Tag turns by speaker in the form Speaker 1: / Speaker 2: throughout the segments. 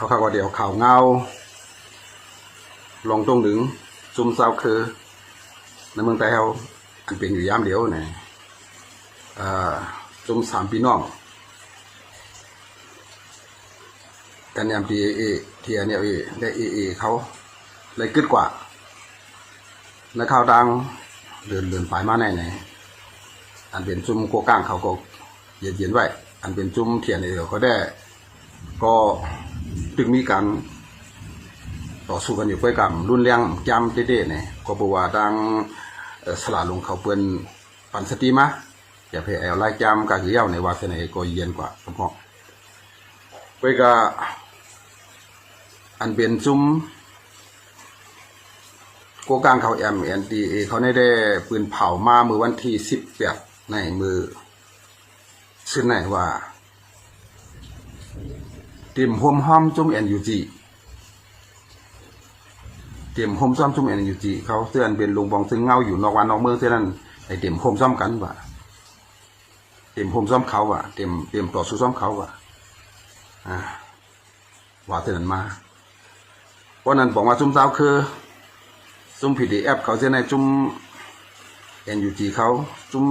Speaker 1: เขาก็เดี๋ยวข่าวเงาลงตรงหนึ่งซุ่มเศร้าคือในเมืองไทยเขาอันเป็นอยู่ยามเดียวเนี่ยซุ่มสามพี่น้องกันยามทีเอทีเนี่ยได้เอเขาเลยกึดกว่าในข่าวดังเดินไปมาไหนอันเป็นจุ่มโกก้างเขาก็เย็นไว้อันเป็นจุ่มเทียนเนี่ยเขาได้ก็ถึงมีการต่อสู้กันอยู่เพื่อกับรุนแรงจำเด็ดๆเนี่ยก็บอกว่าดังสละลงเขาเปิ้นปันสติมาอย่าไปแอลไล่จำกาเกี่ยวในวาสนาก็เย็นกว่าเฉพาะเพื่อกับอันเป็นจุ่มโกกลางเขาMNDAAเขาได้ปืนเผามาเมื่อวันที่18ในมือซึ่งไหนว่าเตรียมโฮมห้อมจุ่มNUG เตรียมโฮมซ้อมจุ่มNUG เขาเตือนเป็นลุงบองซึ่งเงาอยู่นอกวันนอกเมืองเท่านั้นไอเตรียมโฮมซ้อมกันว่าเตรียมโฮมซ้อมเขาว่าเตรียมต่อสู้ซ้อมเขาว่าว่าเท่านั้นมาเพราะนั้นบอกว่าจุ่มเจ้าคือจุ่ม PDF เขาเท่านั้นจุ่มNUG เขาจุ่ม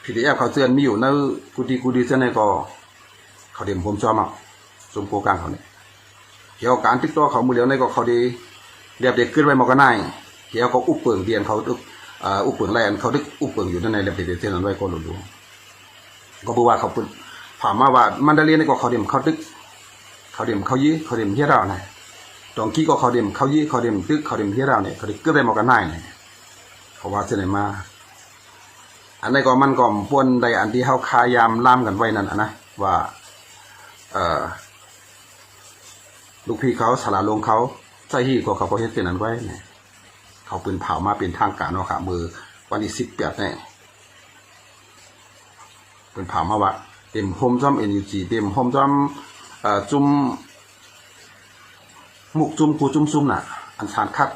Speaker 1: PDF เขาเตือนมีอยู่ในกูดีเส้นในก็เขาเดี๋ยวผมชอบมาสมโกกลางเขาเนี่ยเกี่ยวกับการติ๊กตัวเขามือเลี้ยวในก็เขาดีเรียบเด็กขึ้นไปมอกกันได้เกี่ยวกับอุปเปิงเดียนเขาตึกอุปเปิงแลนเขาตึกอุปเปิงอยู่ในเรียบเด็กเส้นนั้นไว้ก็รู้ก็บอกว่าเขาพูดถามมาว่ามันได้เรียนในก็เขาเดี๋ยวเขาตึกเขาเดี๋ยวเขายี่เขาเดี๋ยวเฮียเราเนี่ยตรงกี้ก็เขาเดี๋ยวเขายี่เขาเดี๋ยวตึกเขาเดี๋ยวเฮียเราเนี่ยเขาเดี๋ยวขึ้นไปมอกกันได้เนี่ยเขาว่าเส้นไหนมาอันนี้ก็มันก็ป่วนใดอันที่เขาคายามล่ามกันไว้นั่นนะว่าลูกพี่เขาสละลงเขาใส่ที่ก็เขาเฮ็ดเป็นนั้นไว้เนี่ยเขาปืนเผามาเป็นทางการเนาะค่ะมือวันที่18เนี่ยปืนเผามาว่าเต็มโฮมซ้อมNUGเต็มโฮมซ้อมจุ่มมุกจุ่มกูจุ่มซุ่มน่ะอันสารคัด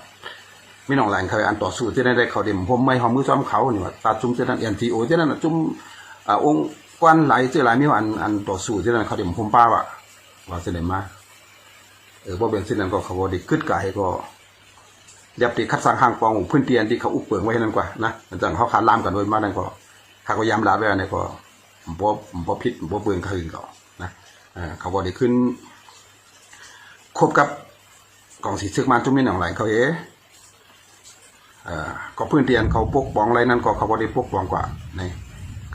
Speaker 1: ไม่น้องหลานเคยอันต่อสู้ที่ได้เขาเดี๋ยวผมไม่หอมมือซ้อมเขาเนี่ยว่าตาจุ่มที่นั่นNTOที่นั่นจุ่มองค์กวนไหลเจอหลายมีอันต่อสู้ที่นั่นเขาเดี๋ยวผมป้าว่าเสด็จมาพอเป็นสิ่งนั้นก็เขาบอกดีขึ้นกายก็ยับตีคัดสร้างห้างปองพื้นเตียนที่เขาอุปเปิงไว้นั่นกว่านะจังเขาขาดล่ามกันไว้มานั่นก็เขาก็ย้ำลาไว้เนี่ยก็บ่ผิดบ่เปลืองเขาอื่นก็นะเขาบอกดีขึ้นคบกับกองสีซึกมาจุ่มนี่หนังไหลเขาก็พื้นเตียนเขาปกป้องอะไรนั่นก็เขาบ่ได้ปกป้องกว่าใน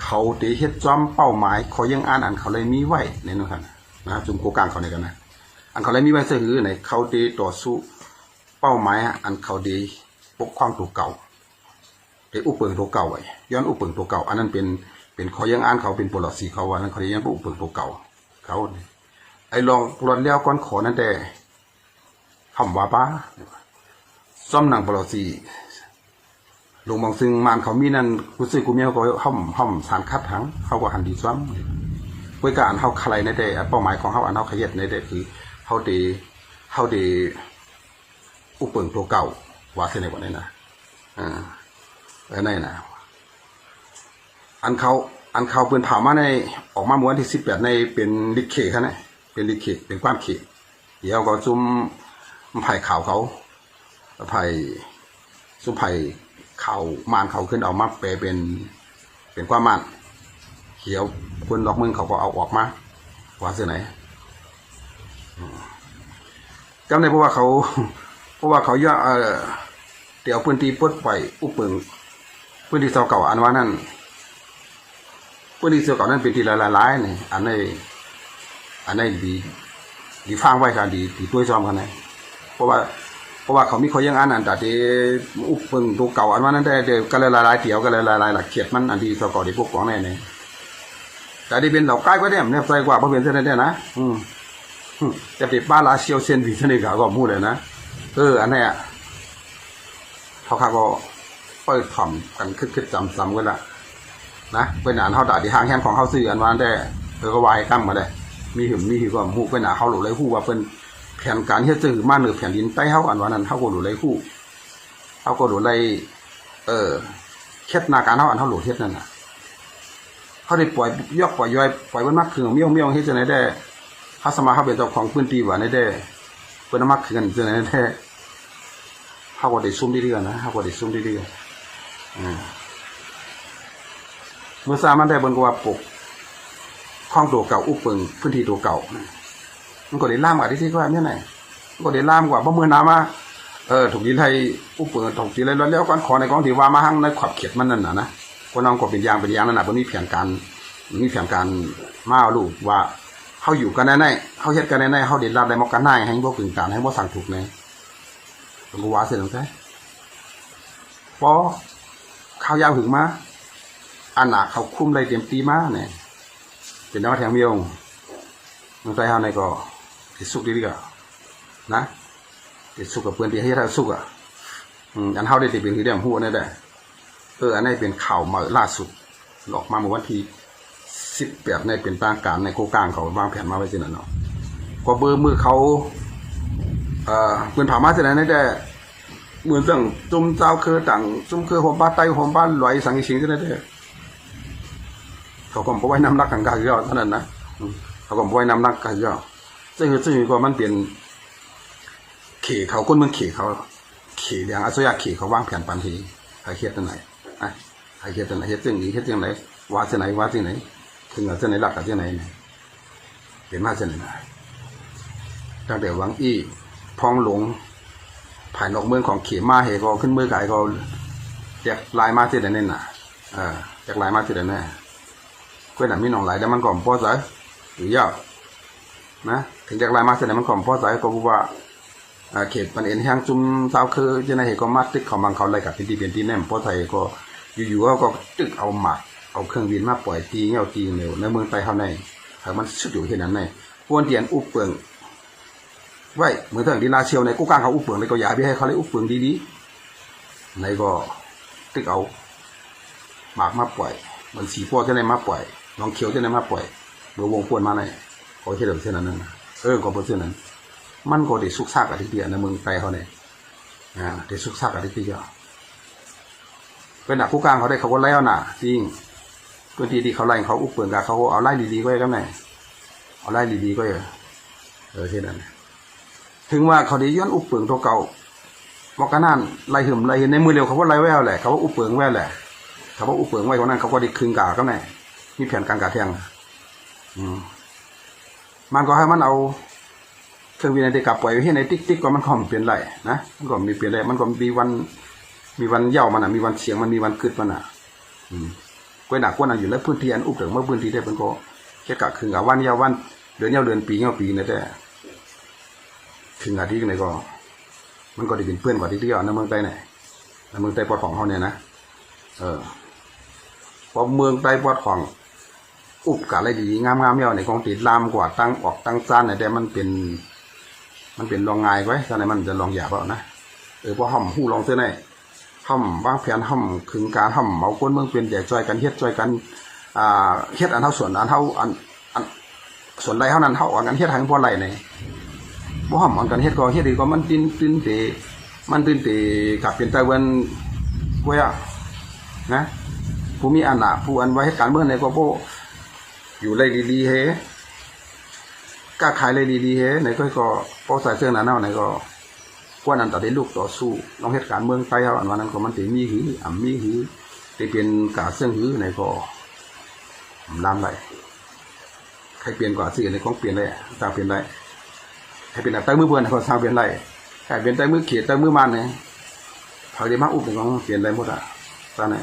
Speaker 1: เขาตีเฮ็ดจอมเป้าหมายเขายังอ่านเขาเลยมีไว้ในนั้นครับนะจุ่มโกกลางเขาในกันนะอันเขาเลยมีไว้ซื่อในเขาตีต่อสู้เป้าหมายอันเขาดีปกป้องตัวเก่าได้อุปเปิงตัวเก่าไว้ย้อนอุปเปิงตัวเก่าอันนั้นเป็นเขายังอ่านเขาเป็นปลอดสีเขาว่านั้นเขายังอุปเปิงตัวเก่าเขาไอ้ลองรอนแล้วก้อนขอนั่นแต่คำว่าป้าซ่อมหนังปลอดสีลงบางซึ่งมันเขามีนั่นกูซื้อกูเมียก็ห้อมสารคัดทั้งเขาก็หันดีซ้ำเพื่อการเขาใครในแต่เป้าหมายของเขาอันเขาขยันในแต่คือเขาดีอุปเปิงตัวเก่าว่าเส้นในวันนี้นะนี่นะอันเขาปืนเผามาในออกมาเมื่อวันที่18ในเป็นลิเกเขาเนี่ยเป็นลิเกเป็นความเขเดี๋ยวก็ซุ่มไผ่ข่าวเขาไผ่ซุ่มไผ่เขามานเขาขึ้นเอามาแปลเป็นความมันเขียวคนล็อกมึงเขาก็เอาออกมาว่าเสื้อไหนจำได้เพราะว่าเขาย่อเดี๋ยวพื้นที่ปลดปล่อยอุปเปิงพื้นที่เสาเก่าอันว่านั่นพื้นที่เสาเก่านั่นเป็นที่หลายๆนี่อันนี้ดีฟังไว้ค่ะดีตัวจอมกันนะเพราะว่าเขามีเขายังอันแต่ที่อุปเปิงตัวเก่าอันว่านั้นได้เดี๋ยวก็เลยหลายเถี่ยวก็เลยหลายหลักเขียดมันอันที่เสาเก่าที่พวกของแน่เนี่ยแต่ที่เป็นเหล่าใกล้ก็ได้เนี่ยใจกว่าเพราะเป็นเส้นได้นะจะติดบ้านลาเชียวเซนวีเสน่ห์ก็พูดเลยนะอันนี้เขาก็เปิดถ่อมกันคึกจำกันละนะเป็นอ่านเขาด่าที่ห้างแฮมของเขาซื้ออันวันได้ก็วายกั้มมาได้มีหืมก็หูเป็นอ่านเขาหลุดเลยหูว่าเป็นแผนการที่จะซื้อมาเหนือแผ่นดินใต้เขาอันวันนั้นเขาก็หลุดเลยหูเขาก็หลุดเลยเคล็ดนาการเขาอันเขาหลุดเท็ดนั่นนะ เขาได้ปล่อยยอกปล่อยย่อยปล่อยวันมากคือเมี่ยวเฮ็ดจังได๋ได้เขาสมาเขาเป็นเจ้าของพื้นที่ว่าได้เพิ่นมักคือกันจังได๋ได้เขาก็ได้ซุ่มดีๆนะเขาก็ได้ซุ่มดีๆเมื่อสามันได้เบิ่งก็ว่าปกคลองตัวเก่าอุปเปิงพื้นที่ตัวเก่ามันก็ได้ล่ามกว่าที่ก็ว่าเนี่ยไหนมันก็ได้ล่ามกว่าเพราะเมื่อน้ำมาถูกดีไทยอุปเปิงถูกดีเลยแล้วกันขอในกองที่ว่ามาหั่งในขอบเขตมันนั่นน่ะนะคนน้องก็เป็นอย่างนั่นน่ะบ่มีแผนการมาลูกว่าเฮาอยู่กันแน่ๆเฮาเฮ็ดกันแน่ๆเฮาได้รับได้มอกกันได้ให้บ่กึ่งการให้บ่สั่งถูกแน่ผมก็ว่าเสร็จแล้วใช่พอข้าวยาวถึงมาอันน่ะเขาคุมได้เต็มตีมาเนี่ยเป็นน้องแทงเมียงมันใจเฮาในก็ติดสุกดีๆก็นะติดสุกกับเพื่อนที่ให้เราสุกอ่ะอันเฮาได้ติดเป็นที่เดียวหัวนี่แหละอันนี้เป็นข่าวมาล่าสุดออกมาเมื่อวันที่18ในเป็นทางการในโครงการเขาวางแผนมาไว้ที่นั่นเนาะก็เบอร์มือเขาเพื่อนผ่ามาที่ไหนได้เหมือนตั้งจุ่มเจ้าคือต่างจุ่มคือหอมบ้านไตหอมบ้านลอยสังกิสิงที่นั่นได้เขาก็บอกไว้นำรักกันกันเยอะเท่านั้นนะเขาก็บอกไว้นำรักกันเยอะซึ่งก็มันเปลี่ยนเขี่เขาก้นเมืองเขี่เขาเขี่อย่างอาสยาเขี่เขาวางแผนปันทีใครเครียดตรงไหนใครเครียดตรงไหนเฮ็ดเรื่องนี้เฮ็ดเรื่องไหนว่าที่ไหนว่าที่ไหนถึงว่าที่ไหนหลักกับที่ไหนเห็นมาที่ไหนตั้งแต่วังอี้พองหลงผ่านนอกเมืองของเขี่มาเหก็ขึ้นเมืองไก่ก็แจกลายมาที่ไหนนั่นน่ะแจกลายมาที่ไหนแน่ก็หนังมีหนองไหลแต่มันก่อมพอใจหรือยาวนะถึงแจกลายมาที่ไหนมันก่อมพอใจก็พูดว่าเขตปันเอ็นแห้งจุ่มสาวคือจะในเหตุก็มาตึกเขามังเขาไล่กับเป็นที่แนมเพราะไทยก็อยู่ๆก็ตึกเอาหมักเอาเครื่องบินมาปล่อยตีเงี้ยตีเหนียวในเมืองไทยเขาในถ้ามันสุดอยู่ที่นั้นในพวนเตียนอุปเปิงไว้เหมือนเรื่องดีนาเชียวในกู้กลางเขาอุปเปิงในก็อย่าไปให้เขาเลยอุปเปิงดีๆในก็ตึกเอาหมักมาปล่อยเหมือนสีพวกจะในมาปล่อยน้องเขียวจะในมาปล่อยเมื่อวงพวนมาในก็แค่เดิมเท่านั้นนะก็เพราะเช่นนั้นมันก็ได้สุกซากอะไรทีเดียวในเมืองไทยเขาเนี่ยได้สุกซากอะไรทีเดียวเป็นหนักผู้กลางเขาได้เขาก็ไล่เอาหน่ะจริงพื้นที่ที่เขาไล่เขาอุปเปิงกับเขาเอาไล่ดีๆก็ยังไงเอาไล่ดีๆก็เช่นนั้นถึงว่าเขาได้ย้อนอุปเปิงตัวเก่ามอกกันนั่นไล่หึมไล่ในมือเร็วเขาก็ไล่แววแหละเขาว่าอุปเปิงแววแหละเขาว่าอุปเปิงไว้คนนั้นเขาก็ได้คืนกาก็ไงมีแผนการกาแทงมันก็ให้มันเอาเครื่องวินัยได้กลับปล่อยไว้ให้ในติ๊กก็มันก็เปลี่ยนไรนะมันก็มีเปลี่ยนไรมันก็มีวันเย่ามันมีวันเฉียงมันมีวันกึดมันกวยหนักกว่านั้นอยู่แล้วพื้นที่อันอุปเถิงเมื่อพื้นที่ได้เป็นก็แค่กะคืนกับวันเย่าวันเดือนปีเนี่ยแต่คืนกับที่ไหนก็มันก็ได้เป็นเพื่อนกว่าที่ในเมืองใต้ไหนในเมืองใต้ปอดของเขาเนี่ยนะพอเมืองใต้ปอดของอุปการอะไรดีงามๆเย่าในกองติดลามกว่าตั้งออกตั้งซ่านเนี่ยแต่มันเป็นลองงายไว้ตอนไหนมันจะลองหยาบเอานะพอห่ำหู้ลองเท่าไหนห่ำวางแผนห่ำขึงการห่ำเอาก้นเมืองเป็นแจกจอยกันเฮ็ดจอยกันเฮ็ดอันเท่าส่วนอันเท่าอันส่วนไรเท่านั้นเท่าอันกันเฮ็ดทางพอไรในบ่ห่ำอันกันเฮ็ดก็เฮ็ดดีก็มันตื่นเตมันตื่นเตกับเป็นตะวันกวยนะผู้มีอันน่ะผู้อันไว้เฮ็ดการเมืองในก็บ่อยู่ไรดีๆเฮกล้าขายเลยดีๆเฮไหนก็พอใส่เสื้อหนาเน่าไหนก็กว่านั้นต่อได้ลูกต่อสู้น้องเหตุการณ์เมืองไทยเอาอันวันนั้นก็มันตีมีหือมีหือตีเป็นกาเสื้อหือไหนก็ลามไหลใครเปลี่ยนกว่าสิ่งในของเปลี่ยนได้ตามเปลี่ยนได้ใครเปลี่ยนใต้มือเพื่อนเขาสร้างเปลี่ยนได้ใครเปลี่ยนใต้มือเขียดใต้มือมันเนี่ยเขาได้มาอุบในของเปลี่ยนได้หมดตอนไหน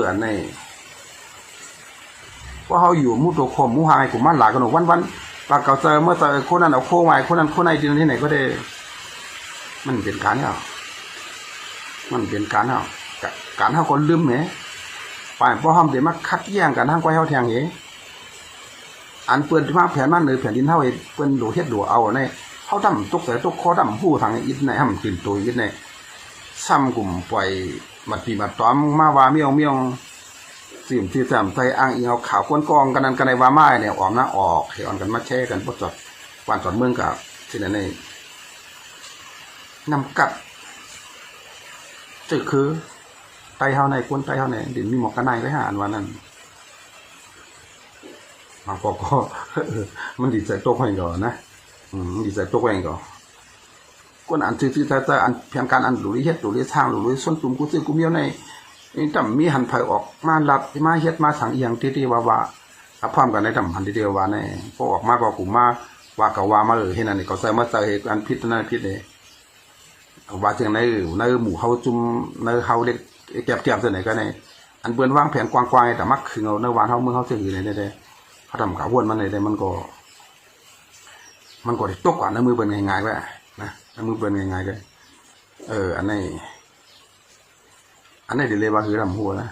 Speaker 1: อันนี้ว่าเขาอยู่มุดตัวคมมุหายกลุ่มมันหลายกันหนวันปากเก่าเจอเมื่อเจอคนนั้นเอาโค้งไว้คนนั้นคนในที่ไหนก็ได้มันเป็นการเหรอมันเป็นการเหรอการเท่าคนลืมเนี่ยฝ่ายพ่อห้ามเดี๋ยวมาคัดแย่งกันทั้งก้อยเท่าแทงเหรอันเปื่อนที่มาแผ่นมันหรือแผ่นดินเท่าเปื่อนดูเฮ็ดดูเอาเนี่ยเขาทำตกแต่ตกคอทำผู้ทางอิดในห้ามตื่นตัวอิดในซ้ำกลุ่มปล่อยมัดปีมัดต้อมมาว่าเมี่ยวสิ่งที่แซมใส่อ้างอิงเอาข่าวก้นกองกันนั้นกันในว่าไม้เนี่ยออกนะออกเห็นกันมาแช่กันพวกจอดวันจอดเมืองกับที่นั่นนี่นำกัดจึคือไตเฮาในคนไตเฮาในดินมีหมอกกันในไว้หาอันวันนั้น บางพอก็มันดีใจตกให้ก่อนนะดีใจตกให้ก่อนคนอ่านซื่อๆแต่อันเพียงการอันหลุยเฮ็ดหลุยทางหลุยส่วนตุ่มกูซื้อกูเมียวในนี่จำมีหันไผออกมาลัดมาเฮ็ดมาสังเอียงที่ว่าพร้อมกันในจำหันที่เดียวว่าในพอออกมาก็กูมาว่าก็ว่ามาเฮ็ดนั่นนี่ก็ใส่มาใส่อันผิดนั่นผิดนี่ว่าจังในหมู่เฮาจุ่มในเฮาเล็กแก็บๆจังไหนก็ในอันเปิ้นวางแผนกว้างๆแต่มักคือเอาในวานเฮาเมืองเฮาซื่อๆนี่ได้เขาทำกะวนมันได้มันก็ได้ตกกว่าในมือเปิ้นง่ายๆว่านะในมือเปิ้นง่ายๆก็อันนี้ดิเลยว่าคือทำหัวนะ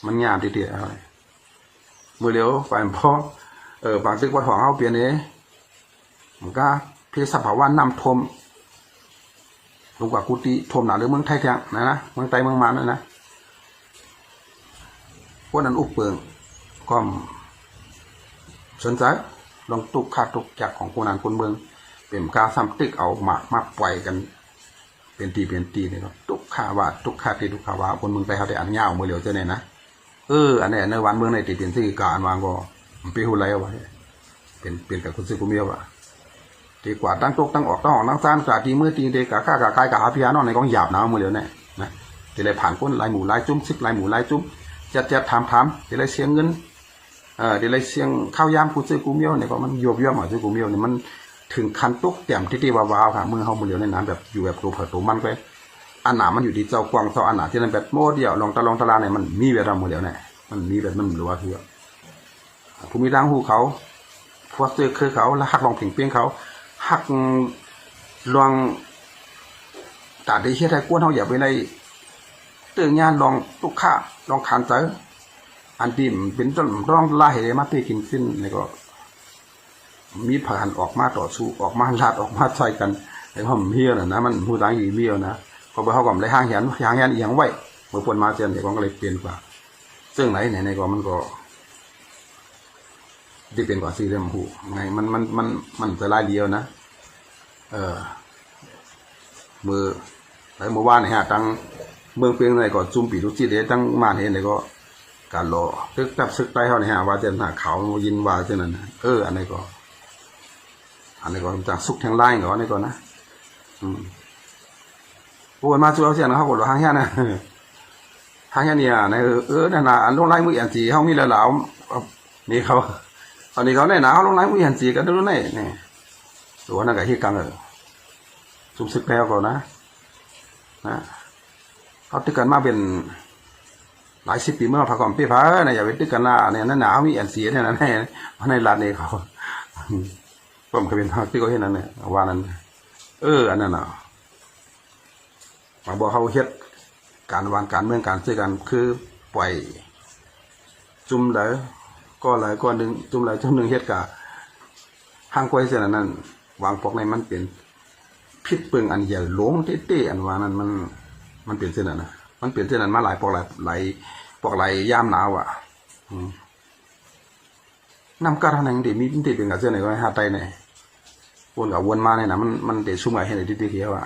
Speaker 1: มันยามติดๆอะไรมือเลี้ยวฝ่ายพ่อบางตึกวัดของเฮาเปลี่ยนเด้มันก็เพศสภาวะน้ำท่วมลงกว่ากุฏิท่วมหนาหรือเมืองไทยแท้นะเมืองไทยเมืองมานั่นนะพวกนั้นอุปเปิงก็สนใจลองตุกขาดตุกจากของคนนั้นคนเมืองเป็นการซ้ำตึกเอาหมากมาปล่อยกันเป็นตีนี่ครับตุกขาว่าตุกขาตีตุกขาว่าคนเมืองไทยเขาได้อันเงาเมื่อเหลียวเจ้าเนี่ยนะอันนี้ในวันเมืองในตีเป็นสิ่งการวางก็มันเป็นหุ่นไรเอาไว้เป็นกับคุณซื้อกุเมียวอ่ะตีกว่าตั้งตกตั้งออกตั้งออกตั้งซ่านกาตีมือตีเด็กกะข้ากะกายกะหาพิยานอนในกองหยาบหนาวมือเหลียวเนี่ยนะตีเลยผ่านก้นลายหมูลายจุ้มซิบลายหมูลายจุ้มจัดถามตีเลยเสียงเงินตีเลยเสียงข้าวยามคุณซื้อกุเมียวเนี่ยก็มันโยบย่อมหมายซื้อกุเมียวเนี่ยมันถึงคันตกแจ่มที่ว้าวค่ะมือเฮามือเหลียวในน้ำแบบอยู่แบบตัวเผาตัวมันไปอันหนามันอยู่ที่เจ้ากวางเจ้าอันหนาที่นั่นแบบโม่เดียวลองตะลาเนี่ยมันมีเวลามือเหลียวเนี่ยมันมีแบบมันหรือว่าคือภูมิทางหูเขาพวกเสื้อคือเขาแล้วหักลองผิงเปี้ยงเขาหักลองตาดีเชื่อไทยกวนเขาอย่าไปในเตือนงานลองตุกข้าลองขานเจออันที่เป็นต้นร่องลายเหมาตีกินขึ้นนี่ก็มีผ่านออกมาต่อสู้ออกมาลาดออกมาใส่กันไอ้พ่อมเฮียนะมันผู้ต่างอยู่เบี้ยวนะพอไปเขากับเลยห่างเหียนเอียงไว้เมื่อปนมาเจนเด็กก็เลยเปลี่ยนกว่าซึ่งไหนก็มันก็ที่เป็นกว่าสี่เหลี่ยมหูไงมันจะลายเดียวนะมือว่านเนี่ยตั้งเมืองเพียงไหนก็จุ่มปีทุกที่เดียตั้งมาเห็นไหนก็การรอตึกตับซึกไปเขาเนี่ยว่าจะหน้าเขายินว่าเช่นนั้นอันนี้ก็จากสุกแทงไล่เหรออันนี้ก็นะพูดมาช่วยเสียนะเขาบอกว่าห้างแค่นะห้างแค่เนี่ยในนั่นน่ะอันลงไล่มืออันจีเขามีแล้วเหล่านี่เขาตอนนี้เขาเนี่ยนะเขาลงไล่มืออันจีกันดูนี่ตัวนั่นก็ที่กลางสุกซึกแล้วก่อนนะเขาตึกกันมาเป็นหลายสิบปีเมื่อพระกอมพี่พระเนี่ยอย่าไปตึกกันละเนี่ยนั่นหนาวมีอันจีเนี่ยนั่นในร้านนี้เขาผมเคยเป็นทางที่เขาเห็นนั่นเนี่ยว่านั้นอันนั้นน่ะมาบอกเขาเฮ็ดการวางการเมืองการซื้อกันคือปล่อยจุ่มเลยก็หนึ่งจุ่มเลยจุ่มหนึ่งเฮ็ดกะห้างกล้วยเส้นนั้นวางปอกในมันเป็นพิษเปลืองอันใหญ่หลงเต้อันว่านั้นมันเป็นเส้นนั้นนะมันเปลี่ยนเส้นนั้นมาหลายปอกหลายย่ามหนาวอ่ะน้ำกระทางดีมีติดเป็นกับเส้นไหนก็ให้หาไตเนี่ยวนกับวนมาเนี่ยนะมันเตะชุ่มกับเห็นในที่เขียวอ่ะ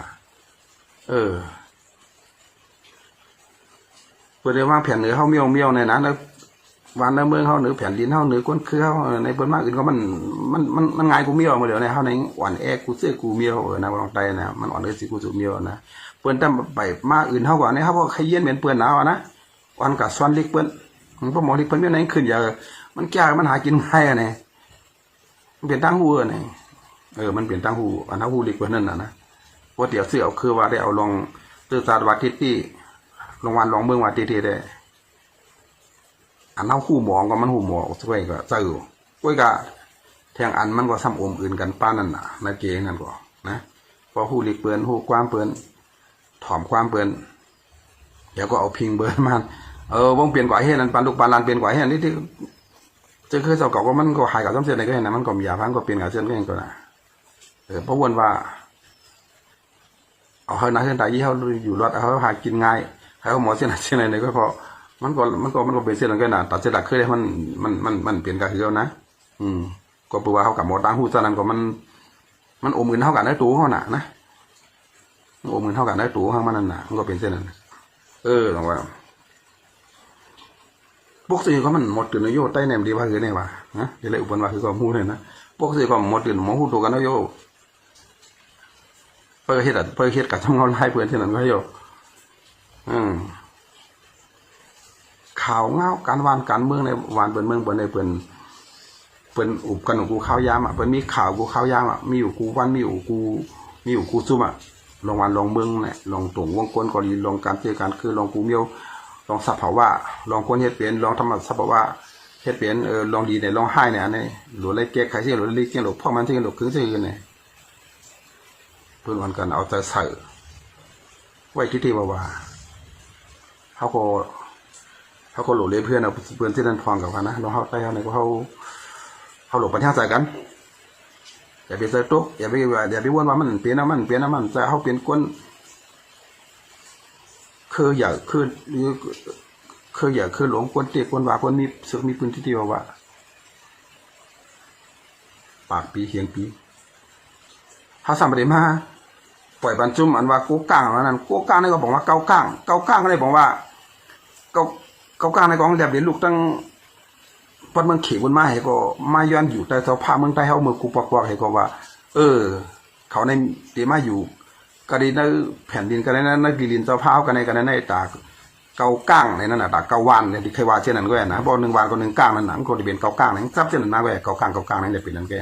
Speaker 1: เปิดได้ว่าแผ่นเหนือเขาเมียวในนั้นแล้ววันในเมืองเขาเหนือแผ่นดินเขาเหนือก้นคือเขาในเปิ้นมากอื่นก็มันง่ายกูเมียวมาเดี๋ยวในเขาในอ่อนแอกูเสื้อกูเมียวนะลองไตนะมันอ่อนเลยสิกูสูเมียวนะเปิ้นตั้งไปมากอื่นเขาก่อนเนี่ยเขาบอกใครเย็นเหม็นเปิ้นหนาวนะวันกับซ้อนลิกเปิ้นมันพอหมอลิกเปิ้นเมียวไหนขึ้นอย่ามันแก่มันหากินง่ายอ่ะเนี่ยมันเปลี่ยนตั้งหูเนี่ยมันเปลี่ยนตั้งหูอันนั้นหูลิกเปิ้นนั่นนะว่าเดี๋ยวเสือคือว่าได้เอาลองตื้อสาดวัดที่ลงวันลองเมืองวัดที่ได้อันนั้นหูหมองก็มันหูหมองช่วยก็เจอก้วยกะแทงอันมันก็ซ้ำอมอื่นกันป้านั่นน่ะในเกงนั่นก็นะพอหูลิกเปิ้นหูความเปิ้นถ่อมความเปิ้นเดี๋ยวก็เอาพิงเบิ้นมันวงเปลี่ยนกว่าเฮ็ดนั่นปานลูกปานลานเปลี่ยนกว่าเฮ็ดที่จะเคยเจ้าเก่าก็มันก็หายกับซ้ำเส้นในก็เห็นนะมันก็มียาพันก็เปลี่ยนกับเส้นก็เห็นก็นะเพราะวนว่าเอาเฮานะเฮือนตายยี่เฮาอยู่รอดเฮาหากินง่ายเขาหมอเส้นไหนก็พอมันก็เป็นเส้นนั้นก็น่ะตัดเส้นหลักคือได้มันเปลี่ยนกันคือเอานะก็แปลว่าเขากับหมอตั้งหูซะนั้นก็มันอมเงินเท่ากันได้ตัวเขาน่ะนะอมเงินเท่ากันได้ตัวเขามันนั่นน่ะมันก็เป็นเส้นนั้นลองว่า ปกติก็มันหมดตื่นโยใต้แนมดีว่าคือเนี่ยว่านะเดี๋ยวเลยอุปนว่าคือก็มูเนี่ยนะปกติก็หมดตื่นหมอหูตัวกันโยเปิดเฮ็ดกับช่องเราไล่เพื่อนที่นั่นก็โยข่าวเงาการวานการเมืองในวานเปิดเมืองเปิดในเปิดอุบกันของกูข้าวยามอ่ะเปิดมีข่าวกูข้าวยามอ่ะมีอยู่กูวันมีอยู่กูซุ่มอ่ะลองวันลองเมืองเนี่ยลองตรงวงกลมกอลีลองการเจอการคือลองกูเมียวลองสับเผาว่าลองคนเฮ็ดเปลี่ยนลองทำสับเผาว่าเฮ็ดเปลี่ยนลองดีเนี่ยลองให้เนี่ยนี่หลุดเลยแก้ไขที่หลุดเลยแก้หลุดพ่อมันที่หลุดคือที่อื่นเนี่ยเพื่อนวันกันเอาใจใส่ไว้ที่ว่าเขาก็หลุดเลยเพื่อนเอาเพื่อนที่นั่นฟังกับกันนะลองเขาใต้เขาเนี่ยก็เขาหลุดปัญหาใจกันอย่าไปใส่ตุ๊กอย่าไปวนว่ามันเปลี่ยนนะมันจะเขาเปลี่ยนก้นคืออย่าคือหลงก้นเตี้ยก้นว่าก้นมีสึกมีพื้นที่เดียวว่าปากปีเฮียงปีเขาสามประเด็นมาปล่อยบรรจุมอันว่ากู้ก้างนั้นกู้ก้างนี่ก็บอกว่าเกาก้างก็เลยบอกว่าเกาก้างในกองเรียบเรียนลูกตั้งปนเมืองเขบนมาให้ก็มาย้อนอยู่แต่สภาพเมืองใต้เฮาเมืองกูปอกให้ก็ว่าเขาในเตมาอยู่ก็ได้ในแผ่นดินกันในดินเจ้าพาวกันในตาเกาก้างในนั้นน่ะตาเกาวานเนี่ยที่เคยว่าเช่นนั้นก็นะบ่1วานก็1ก้างนั่นน่ะมันก็สิเป็นเกาก้างนั่นซับเช่นนั้นนะก็เกาก้างนั่นได้เป็นนั่นแก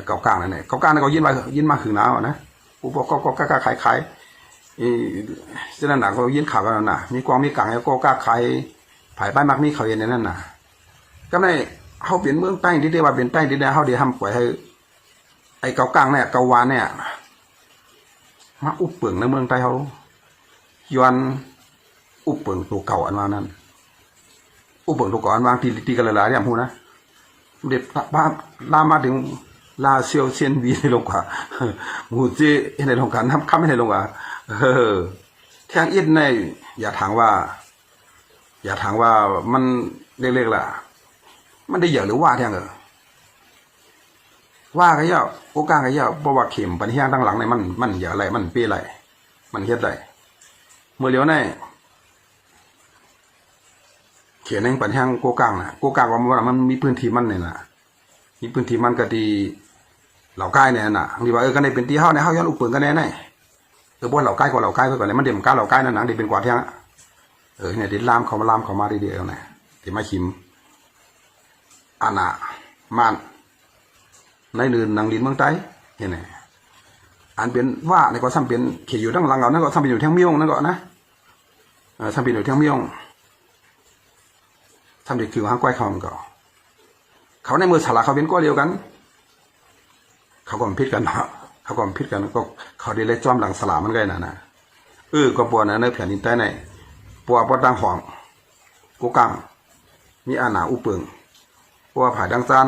Speaker 1: เกาก้างนั่นน่ะเกาก้างนั่นก็ยินมาคือหนาวนะกูบอกก็กล้าขายเช่นนั้นน่ะก็ยินข่าวกันน่ะมีกองมีกลางก็กล้าขายภายใต้มักมีเขาเย็นในนั้นน่ะก็ในเขาเปลี่ยนเมืองใต้ที่เรียกว่าเป็นใต้ที่ได้เขาเดี๋ยวทำปล่อยให้ไอ้เกากลางเนี่ยเกาวานเนี่ยมาอุบเปิงในเมืองใต้เขาย้อนอุบเปิงตัวเก่าอันว่านั้นอุบเปิงตัวเก่าอันวางตีกันหลายๆอย่างพูดนะเด็ดบ้าลามาถึงลาเซียวเซียนวีในลงกว่าหมูเจในลงการทำข้ามในลงกว่าแทงอินในอย่าถามว่ามันเล็กๆล่ะมันได้เยอะหรือว่าแทงว่าก็เยอะโอกาสก็เยอะเพราะว่าเข็มปัญหาตั้งหลังในมันเยอะอะไรมันเปี้ยอะไรมันเฮ็ดอะไรเมื่อเลี้ยวในเขียนในปัญหาโกกลางนะโกกลางว่ามันมีพื้นที่มันเนี่ยนะมีพื้นที่มันก็ดีเหล่าใกล้เนี่ยนะที่ว่ากันในเป็นที่เฮาในเฮาย้อนอุปเปิงกันแน่ในบ่เหล่าใกล้กว่าเหล่าใกล้เพื่อก่อนเลยมันเดี๋ยวมันกล้าเหล่าใกล้นั่นหนังเดี๋ยวเป็นกว่าเที่ยงเนี่ยดิลามเขามาดีๆเอาเนี่ยที่มาขิมอาณามานในเรือนนางดินเมืองใต้เห็นไหมอันเป็นว่าในก็ซ้ำเป็นเขียอยู่ทั้งหลังเรานั่นก็ซ้ำเป็นอยู่ทั้งเมียงนั่นก็นะซ้ำเป็นอยู่ทั้งเมียงซ้ำเด็กคือหางก้อยเขามันก็เขาในมือสาระเขาเป็นก็เดียวกันเขาก็พิษกันเขาก็พิษกันก็เขาได้เลยจ้อมหลังสลามันก็น่ะก็ปวดนะในแผ่นดินใต้ในปวดดังหอมกูกังมีอาณาอุเปิงว่าผายดังซัน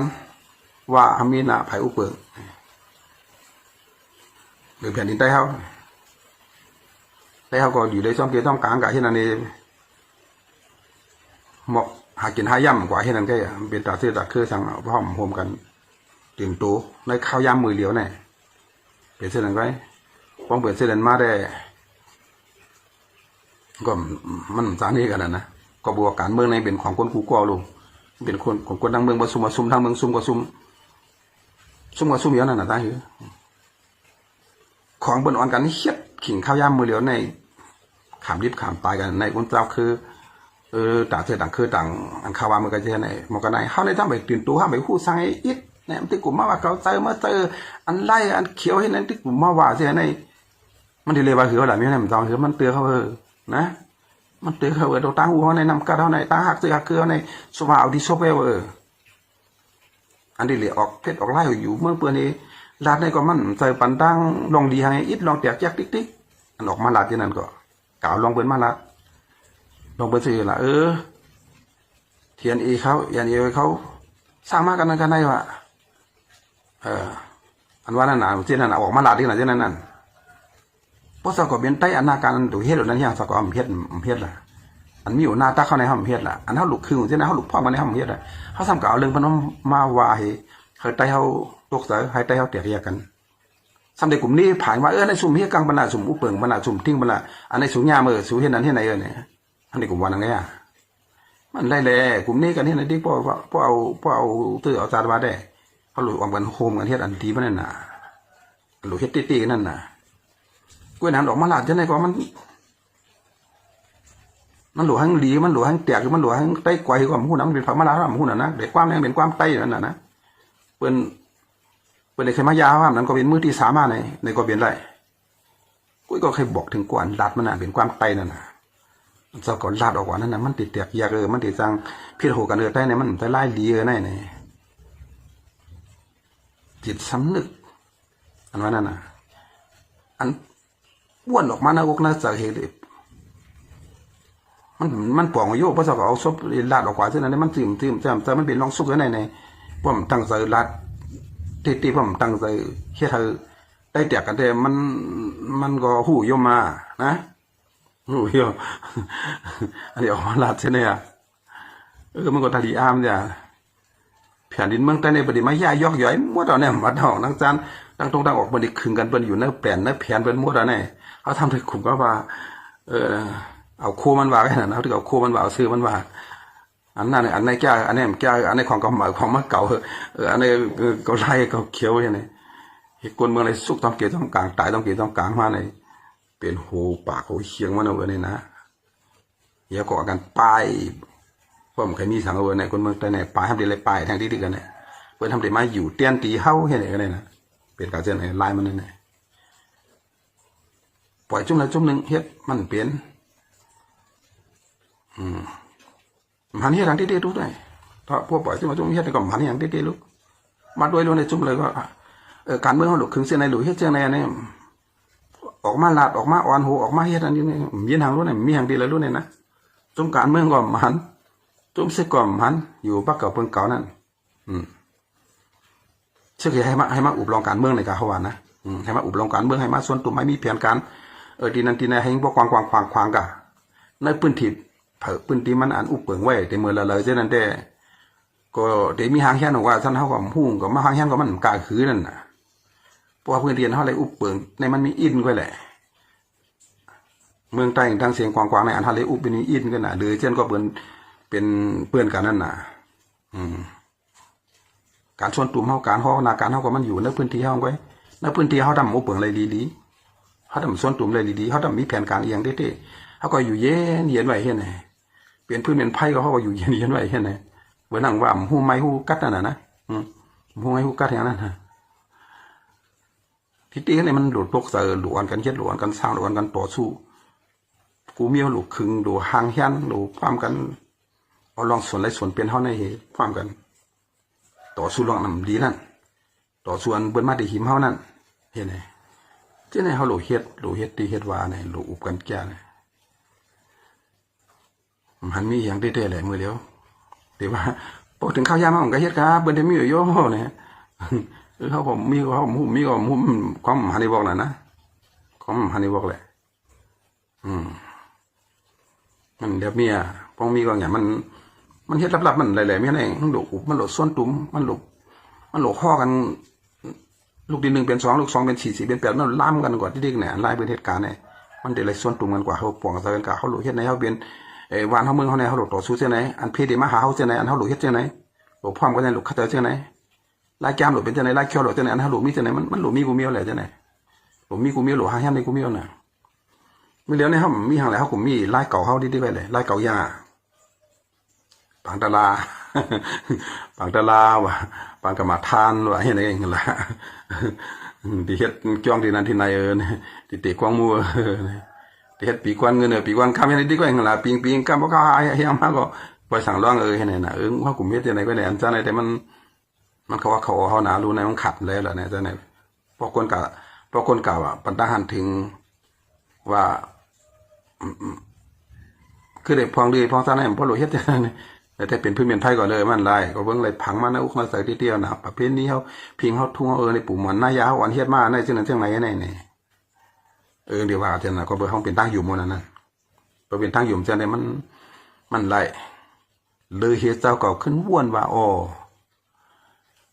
Speaker 1: ว่าอามีนาผายอุเปิงหรือแผ่นดินใต้เขาก็อยู่ในช่องเกี่ยวต้องกลางกับที่นั่นเองหมกหากินหาย่ำกว่าที่นั่นก็เป็นตาเสื้อตาเครือสั่งพ่อมโฮมกันตื่นตัวในข้าวย่ำมือเหลียวเนี่ยเป็นเส้นนั้นไว้ป้องเปลี่ยนเส้นนั้นมาได้ก็มันสานี่กันนะก็บวกการเมืองในเป็นของคนกูกอลูกเป็นคนของคนทางเมืองมาซุ่มทางเมืองซุ่มก็ซุ่มเยอะนั่นน่ะตาหือของบนอ่อนกันนี่เฮ็ดขิงข้าวย่ำมือเหลียวในขามดิบขามตายกันในคนเจ้าคือต่างเสื้อต่างคือต่างอันข้าวว่ามันก็จะในมันก็ในเฮาในทำไปตื่นตัวเฮาไปคู่สั่งให้อิดเนี่ยมันที่กลุ่มมาว่าเขาเจออันไล่อันเขียวให้นั้นที่กลุ่มมาว่าเสียในมันที่เลยว่าคือว่าหลายมีอะไรมันต้องคือมันเตือนเขานะมันเตือนเขาตัวตาหูเขาในนำกระเท่าในตาหักเสือหักเกลือในสว่างเอาที่ซบเวอันที่เหลือออกเพชรออกไล่อยู่เมื่อเปื่อนนี้ลาดในก็มันใส่ปันตั้งลองดีให้อิดลองแตกแยกติ๊กอันออกมาลาดที่นั่นก็กล่าวลองเปิ้นมาลาดลองเปิ้นสื่อละเทียนอีเขายันเอเขาสร้างมากันได้ว่าอันว่านั่นน่ะที่นั่นออกมาลาดที่นั่นที่นั่นเพราะสกอเป็นใต้อนาการตัวเฮ็ดนั้นอย่างสกอมเฮ็ดล่ะอันมีอยู่หน้าตาเข้าในห้องเฮ็ดล่ะอันเฮาลูกคือที่นั่นเฮาลูกพ่อมาในห้องเฮ็ดล่ะเฮาซ้ำก็เอาเรื่องพนมมาว่าให้ใต้เฮาตกเสยให้ใต้เฮาเตียกันซ้ำในกลุ่มนี้ผ่านว่าในสุ่มเฮ็ดกลางบรรดาสุ่มอุเปิงบรรดาสุ่มทิ้งบรรดาอันในสุ่มยามือสุ่มเฮ็ดนั้นเฮ็ดไหนเนี่ยอันในกลุ่มวันนั้นไง มันไล่แหล่กลุ่มนี้กันเฮ็ดอันที่พอเอาตื้อเอาจานมาได้เขาหลุดออกกันโฮมกันเฮ็ดอันที่มันนั่นน่ะหลุดเฮ็ดตีๆนั่นน่ะกล้วยน้ำดอกมะลาดจังได๋ก็มันหลุดทั้งดีมันหลุดทั้งแตกมันหลุดทั้งไต้ไกวก็มันฮู้นำเป็นผักมะลาดมันฮู้น่ะนะได้ความแรงเป็นความไต้นั่นน่ะนะเปิ้นได้เคยมายาว่านั้นก็เป็นมือที่3มาในก็เป็นไรกุ้ยก็เคยบอกถึงกวนลาดมันน่ะเป็นความไต้นั่นน่ะเจ้าก่อนลาดออกว่านั่นน่ะมันติดแตกยากมันติดจังพิษโหกันใต้เนี่ยมันใต้ลายดีในจิตสำนึกอันว่านั่นน่ะอันบ้วนออกมาหน้าอกหน้าใจเฮ็ดมันป่องโยกเพราะเขาเอาซบลาดออกกว่าซึ่งนั้นมันซึมแต่มันเป็นรองซุกในผมตั้งใจลาดที่ผมตั้งใจเฮ็ดให้ได้แตกกันแต่มันก็หู้ยมมานะหู้ยมอันนี้ออกมาลาดใช่ไหมอ่ะมันก็ทะเลอามเนี่ยแผ่นดินเมืองใต้ในประเดี๋ยวมาย่ายอกย่อยมั่วตอนนี้วัดดอกนังจานตั้งตรงตั้งออกบันทึกขึงกันเป็นอยู่ในแผ่นเป็นมั่วตอนนี้เขาทำให้ขุมก็ว่าเอาโคมันว่าแค่นั้นเขาถึงเอาโคมันว่าเอาซื้อมันว่าอันนั้นอันในแก่อันนี้แก่อันในของเก่าใหม่ของมาเก่าอันนี้ก็ไล่ก็เขียวอย่างนี้เหตุคนเมืองอะไรสุกต้องเกี่ยวต้องกลางตายต้องเกี่ยวต้องกลางมาในเป็นหูปากหูเชียงมันเอาไว้นี่นะเดี๋ยวก็กันป้ายผมเคยมีสังเวยในคนเมืองใต้ในป้ายทำดีเลยป้ายทางที่ดีกันเนี่ยเพื่อทำดีมาอยู่เตี้ยนตีเฮ้าเห็นไหนกันเลยนะเป็นการเจริญในลายมันนั่นแหละปล่อยจุ่มละจุ่มหนึ่งเฮ็ดมันเปลี่ยนมันเฮ็ดทางที่ดีทุกได้ถ้าพวกปล่อยจุ่มละจุ่มเฮ็ดก็มันอย่างที่ดีลูกมาด้วยลงในจุ่มเลยก็การเมืองเขาหลุดขึงเส้นในหลุดเฮ็ดเจ้าในเนี่ยออกมาลาดออกมาอ่อนหูออกมาเฮ็ดอันนี้มีทางรู้เนี่ยมีทางดีเลยรู้เนี่ยนะจุ่มการเมืองก็มันจุ่มเสก่อมันอยู่ปักเก่าเพิ่งเก่านั่นเชื่อให้มาอุบลองการเมืองในการเขาว่านะให้มาอุบลองการเมืองให้มาส่วนตุ่มให้มีแผนการทีนั้นทีไหนให้พวกควางกะในพื้นที่พื้นที่มันอันอุบเปิงไว้แต่เมื่อละเลยเช่นนั้นแต่ก็เดี๋ยวมีหางแค่นว่าท่านเขาก็หุ่งก็มาหางแค่ก็มันกาคือนั่นน่ะเพราะว่าพื้นที่เขาเลยอุบเปิงในมันมีอินก็แหละเมืองใต้ทางเสียงกวางในอันทะเลอุบเป็นอินกันน่ะหรือเช่นก็เป็นเพื่อนกันนั่นน่ะการชวนตุ่มเขาการห้อนาการเขาก็มันอยู่ในพื้นที่เขาไว้ในพื้นที่เขาทำอุบเปิงอะไรดีๆเขาทำชวนตุ่มอะไรดีๆเขาทำมีแผนการเอียงเต้ๆเขาก็อยู่เย็นไว้เห็นไหมเปลี่ยนพื้นเป็นไผ่ก็เขาก็อยู่เย็นไว้เห็นไหมเวลาว่าหูไม้หูกัดนั่นน่ะนะหูไม้หูกัดอย่างนั้นนะที่ตีนี่มันหลุดพวกเสือหลุดกันเช็ดหลุดกันสร้างหลุดกันต่อสู้กูมีหลุดขึงหลุดหางยันหลุดความกันเอาลองส่วนไรส่วนเป็นเท่าในความกันต่อสู้ลองนำดีนั่นต่อส่วนเบิ้ลมาได้หิมเท่านั้นเห็นไหมเจ้าในเขาหลุดเฮ็ดตีเฮ็ดวาเนี่ยหลุดอุบกันแก่เนี่ยมันมีอย่างเต้ๆแหละมือเดียวแต่ว่าพอถึงข้าวยามาผมก็เฮ็ดครับเบิ้ลได้มีอยู่โย่เนี่ยเขาผมมีความหันในบอกนะความหันในบอกแหละมันเดี๋ยวเมียพองมีก็อย่างมันเฮ็ดลับๆมันหลายๆไม่ได้มันหลุดมันหลุดส่วนตุ้มมันหลุดข้อกันลูกดิน1เป็น2ลูก2เป็น4 4เป็น8มันล่ามกันกว่าที่เด็กเนี่ยลายเป็นเหตุการณ์เนี่ยมันเดี๋ยวเลยส่วนตุ้มกันกว่าเขาป่องกันกันเขาหลุดเฮ็ดในเขาเป็นวานเขาเมืองเขาในเขาหลุดต่อสู้เจ้าไหนอันเพดีมาหาเขาเจ้าไหนอันเขาหลุดเฮ็ดเจ้าไหนหลุดพร้อมกันในหลุดขัดเจ้าไหนลายแก้มหลุดเป็นเจ้าไหนลายเขียวหลุดเจ้าไหนอันหลุดมีเจ้าไหนมันหลุดมีกูมีอะไรเจ้าไหนหลุดมีกูมีหลุดหางแฮมในกูมีอะไรมีเหลียวในเขามีหางอะไรเขากูมีลายเก่าเขาดีๆไปเลยลายเก่ายาปางตะลาว่ะปางกมาทานว่ะเห็นอะไรอย่างเงี้ยละที่เฮ็ดจ้องที่นั่นที่ไหนที่เตะกวางมัวที่เฮ็ดปีกวนเงินปีกวนข้ามเห็นดีกว่าอย่างเงี้ยละปีงข้ามเพราะเขาหายมากก็ไปสั่งร้องเห็นไหนนะว่ากูมีเจ้าไหนก็ไหนอันเจ้าไหนแต่มันเขาว่าเขาหนารู้ในมันขัดแล้วแหละเนี่ยเจ้าไหนพอคนเก่าอ่ะปัญหาหันถึงว่าคือเด็กพองดีพองซ่าในเพราะหลุดเฮ็ดจังได๋แต่เป็นพื้นเมืองไทยก่อนเลยมันลายก็เบิ่งเลยผังมานะอุกมาใส่ที่เดียวนะประเภทนี้เฮาพิงเฮาทุ่งเฮาในปู่หมอนหน้ายาเฮาอันเฮ็ดมาในจังนั้นจังไหนแน่นี่เดี๋ยวว่าจังนั้นก็เบิ่งเฮาเป็นตั้งอยู่หมู่นั้นนั่นบ่เป็นตั้งอยู่จังได๋มันไล่เลยเฮ็ดเจ้าเก่าขึ้นว่วนว่าอ้อ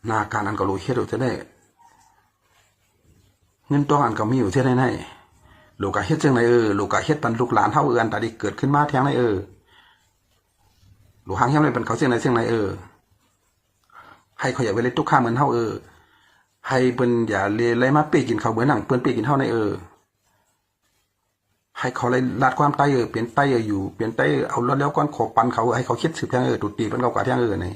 Speaker 1: หน้าการอันก็รู้เฮ็ดจะได้เงินตัวอันก็มีอยู่ที่ไหนลูกก็เฮ็ดจังไดลูกก็เฮ็ดปันลูกหลานเฮาอันตาดิเกิดขึ้นมาแท้งไหน หลวงหางเฮี้ยมเลยเป็นเขาเสียงไหนเสียงไหนให้เขาอย่าไปเลยตุกข้ามเหมือนเฮาให้เปิ้นอย่าเลยมาเป้กินเขาเหมือนหนังเปิ้นเป้กินเฮาในให้เขาเลยลาดความไตเปลี่ยนไตอยู่เปลี่ยนไตเอาแล้วก้อนขอปันเขาให้เขาคิดสืบแทงตุตีเป็นเขากว่าแทงใน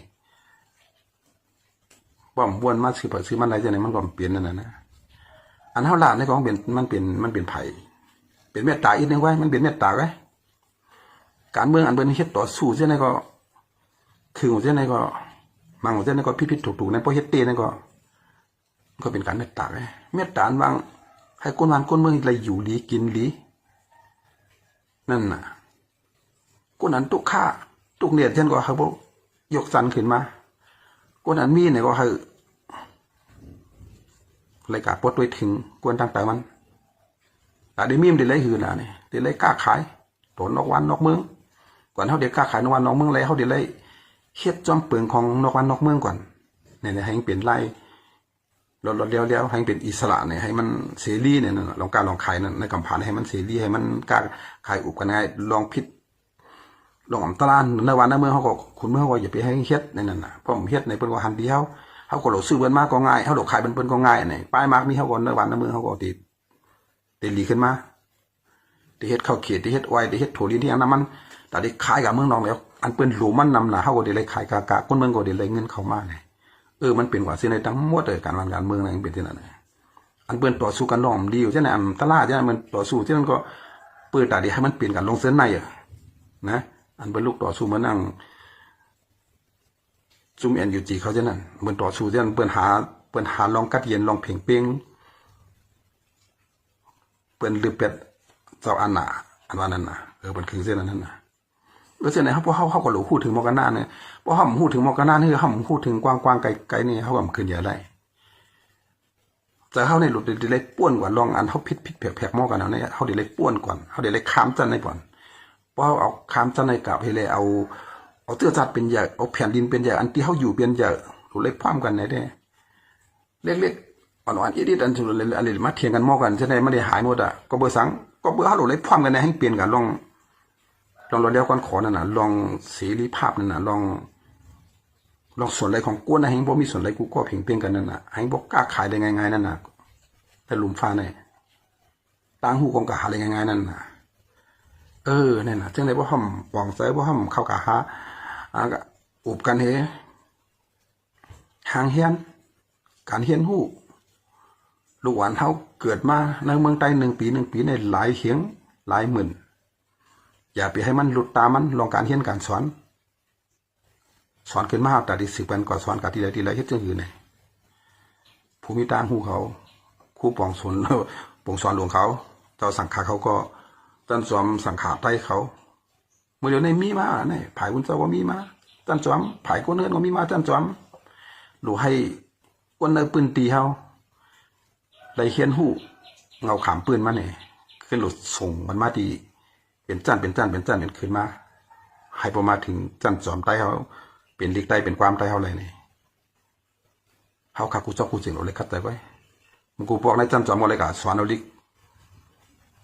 Speaker 1: บ่มบ้วนมาซื้อมันอะไรจะไหนมันก็เปลี่ยนนั่นนะอันเฮาลาดในของเป็นมันเป็นไผ่เป็นเมตตาอีกนึงไว้มันเป็นเมตตาไว้การเมืองอันเปิ้นเฮ็ดต่อสู้เสียในก็คือเสียในก็มังเสียในก็ผิดถูกในพอเฮ็ดเตในก็เป็นการเมตตาไว้เมตตาบางให้คนบ้านคนเมืองอะไรอยู่ดีกินดีนั่นน่ะคนนั้นตุกฆ่าตุกเนียดเช่นก็เขาบอกยกสันขึ้นมาคนนั้นมีเนี่ยก็ให้รายการปลดไว้ถึงกวนต่างๆมันแต่ได้มีมได้เลยหือนะเนี่ยได้เลยกล้าขายตัวนอกวันนอกเมืองก่อนเขาเด็กกล้าขายนอกวันนอกเมืองเลยเขาได้เลยเฮ็ดจอมเปลืองของนอกวันนอกเมืองก่อนเนี่ยให้เปลี่ยนไล่ลดเลี้ยวให้เป็นอิสระเนี่ยให้มันเสรีเนี่ยลองการลองขายในกำพันให้มันเสรีให้มันกล้าขายอุบกันง่ายลองพิษลองอ่ำตลาดในวันในเมืองเขาก็คุณเมื่อเขาอย่าไปให้เฮ็ดในนั้นนะเพราะผมเฮ็ดในเปิ้นก็หันเดียวเขาก็หลบซื้อเปิ้นมาก็ง่ายเขาหลบขายเปิ้นก็ง่ายเนี่ยป้ายมาร์กมีเขาก็ในวันในเมืองเขาก็ติดหลีขึ้นมาที่เฮ็ดข้าวเขียดที่เฮ็ดไว้ที่เฮ็ดถั่วลินที่อย่างนั้นมันแต่ที่ขายกับเมืองนองแล้วอันเปิ้นหลูมันนำนะเขาก็ได้เลยขายกะคนเมืองก็ได้เลยเงินเข้ามาเลยมันเป็นกว่าสิ่งในทั้งหมดเลยการเมืองอะไรเป็นที่นั่นอันเปิ้นต่อสู้กันล้อมดีอยู่ใช่ไหมตลาดใช่ไหมมันต่อสู้ที่นั่นก็เปิดตาดีให้มันเปลี่ยนกันลงเส้นในนะอันเป็นลูกต่อสู้มานั่งซุ่มNUGเขาใช่นั่นเปิ้นต่อสู้ที่นั่นเปิ้นหาลองกัดเย็นลองเพ่งเป้งเปิ้นลือเป็ดเจ้าอันน่ะอันว่านั้นน่ะเป็นคือเส้นนั้นน่ะเส้นไหนเขาพวกเขาก็หลูพูดถึงมอกันหน้าเนี่ยพวกเขาพูดถึงมอกันหน้านี่เขาพูดถึงกว้างไกลนี่เขาก็ขึ้นเยอะได้แต่เขาในหลุดเดเลยป้วนกว่าลองอันเขาพิษแผลมอกันเอาเนี่ยเขาเดเลยป้วนก่อนเขาเดเลยค้ามจันในก่อนเพราะเอาค้ามจันในกับให้เลยเอาเตื้อจัดเป็นใหญ่เอาแผ่นดินเป็นใหญ่อันที่เขาอยู่เป็นใหญ่หลุดเลยพร้อมกันไหนได้เล็กๆอ่อนๆอีดๆอันสุดเลยอันนี้มาเถียงกันมอกันใช่ไหมไม่ได้หายหมดก็เบอร์สังก็เบอร์เขาหลุดเลยพร้อมกันในให้เปลี่ยนกันลองเราเลี้ยวก่อนขอนั่นน่ะลองเสรีภาพนั่นน่ะลองส่วนอะไรของกูนะให้บ่มีส่วนอะไรกูก็เพ่งเพ่งกันนั่นน่ะให้บ่กล้าขายได้ง่ายๆนั่นน่ะแต่หลุมฟ้าเนี่ยต่างหูกองกะหาได้ง่ายๆนั่นน่ะนั่นน่ะจังได๋บ่ห่อมปองใส่บ่ห่อมเข้ากะหาอุบกันเฮหางเฮียนการเฮียนหู้ลูกหลานเฮาเกิดมาในเมืองไทย1 ปีในหลายเฮียงหลายหมื่นอย่าไปให้มันหลุดตามันลองการเรียนการสอนขึ้นมาแต่ดิสืบกันก่อนสอนกับทีไรเฮ็ดจังอื่นไงภูมิตางหูเขาครูปองสนหลวงเขาเจ้าสังขาเขาก็จันสวมสังขาไต้เขาเมื่อเดี๋ยวในมีมาเนี่ยผายคุณเจ้าก็มีมาจันสวมผายคนเนินก็มีมาจันสวมหลูให้คนในปืนตีเขาได้เขียนหูเงาขามปืนมาเนี่ยขึ้นหลุดส่งมันมาดีเป็นจันขึ้นมาให้ประมาณถึงจันจอมไต้เขาเป็นลิกไต้เป็นความไต้เขาอะไรนี่เขาขากูเจ้ากูเสียงเราเลยคัดใจไว้มึงกูบอกในจันจอมอะไรกับสอนเอาลิก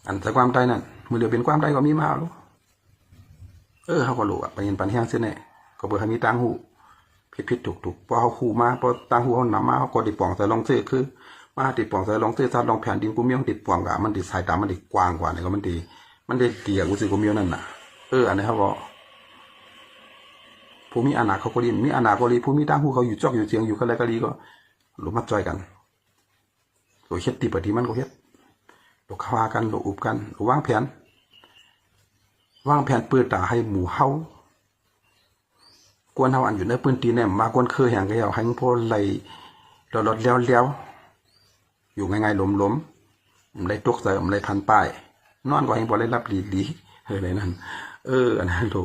Speaker 1: อันแต่ความไต้นั่นมือเดียวเป็นความไต้ก็มีมาลูกเขาก็รู้ไปเห็นปันแห้งเส้นเนี่ยก็เบอร์ให้มีตังหูผิดถูกพอเขาขู่มาพอตังหูเขาหนามาเขาก็ติดป่องใส่ลองเสื้อคือมาติดป่องใส่ลองเสื้อซัดลองแผ่นดินกูมีมันติดป่องกะมันติดสายตามันติดกว้างกว่าเนี่ยก็มันได้เกี่ยวกับสิ่งกูมีนั่นน่ะอันนี้เขาก็ผู้มีอาณาเขาก็รีมีอาณาก็รีผู้มีตั้งหูเขาอยู่จอกอยู่เสียงอยู่กันอะไรก็รีก็หลุมมัดจอยกันหลุมเฮ็ดตีปฏิมันก็เฮ็ดหลุมข่ากันหลุมอุบกันหลุมวางแผนเปิดตาให้หมู่เฮากวนเฮาอันอยู่ในพื้นที่เนี่ยมากวนเคยแห่งก็เอาให้พอไหลรถเลี้ยวอยู่ง่ายๆล้มได้ตกใส่ได้พันป้ายนอนก็ให้บ่ได้รับดีอะไรนั่นอันนั้นโห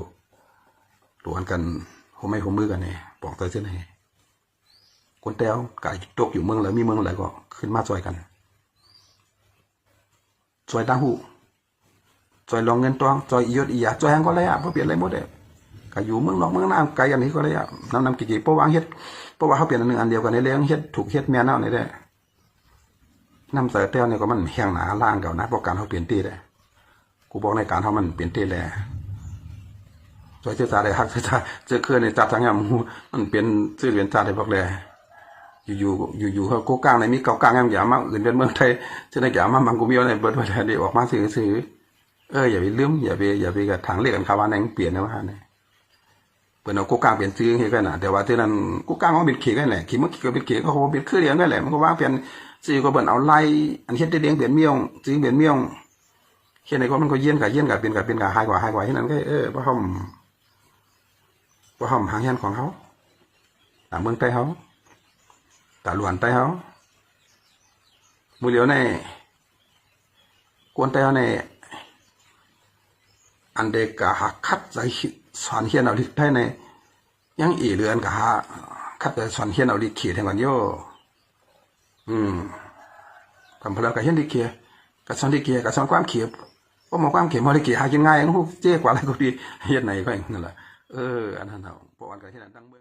Speaker 1: อันกันหัวไม้หัวมือกันเนี่ยปอกเตยเส้นไหนคนแต้วกายตกอยู่เมืองแล้วมีเมืองอะไรก็ขึ้นมาจอยกันจอยตั้งหูจอยลองเงินตองจอยอียดอียาจอยแหงก็เลยเพราะเปลี่ยนอะไรหมดเลยกายอยู่เมืองนอกเมืองหน้าไกลกันนี้ก็เลยนำกี่เพราะว่าเฮ็ดเพราะว่าเขาเปลี่ยนอันเดียวกันในเรื่องเฮ็ดถูกเฮ็ดแม่เน่าเนี่ยได้นำเสอแต้วเนี่ยก็มันแห้งหนาล่างเก่านะเพราะการเขาเปลี่ยนตีได้กูบอกในการเขามันเปลี่ยนตีแล สวยเจ้าตาได้ฮักเจ้าตาเจอเคลื่อนในจัดทางยามมันเป็นชื่อเรียนจัดได้บอกเลยอยู่เขาโกกลางในมีเก่ากลางยามอย่ามาอื่นเป็นเมืองไทยจะได้อย่ามามังกุมีอะไรเบิดไว้แล้วเดี๋ยวออกมาซื้ออย่าไปลืมอย่าไปกับทางเรียกกันคำว่าไหนเปลี่ยนนะว่าเนี่ยเปิดเอาโกกลางเปลี่ยนซื้อให้กันนะแต่ว่าที่นั้นโกกลางเขาเป็นเขกันแหละขีเมื่อกี้ก็เป็นเขก็เขาเป็นเครื่องเรียนกันแหละมันก็ว่าเปลี่ยนซื้อก็เปิดเอาไล่อันเฮ็ดได้เลี้ยงเปลี่ยนเมี่ยงซื้อเปลี่ยนเมี่ยงเฮ็ดในก็มันก็เย็นกับเป็นกับหายกว่าที่นั้นก็เพราะเขาหางยันของเขาตามเมืองใต้เขาตาหลวนใต้เขามือเหลียวในกวนใต้เขาในอันเด็กกะหักคัดใจสอนเฮียนเอาดิได้ในยังอีเรือนกะหาคัดใจสอนเฮียนเอาดิขีดให้มันโย่ทำพลังกะเฮียนดิเกียกะสอนดิเกียกะสอนความเขียบว่ามาความเขียบมาดิเกียหากินง่ายพวกเจ๊กว่าอะไรก็ดีเฮียนไหนก็เองนั่นแหละอันนั้นเอาพวกอันกะเฮียนตั้งเมือง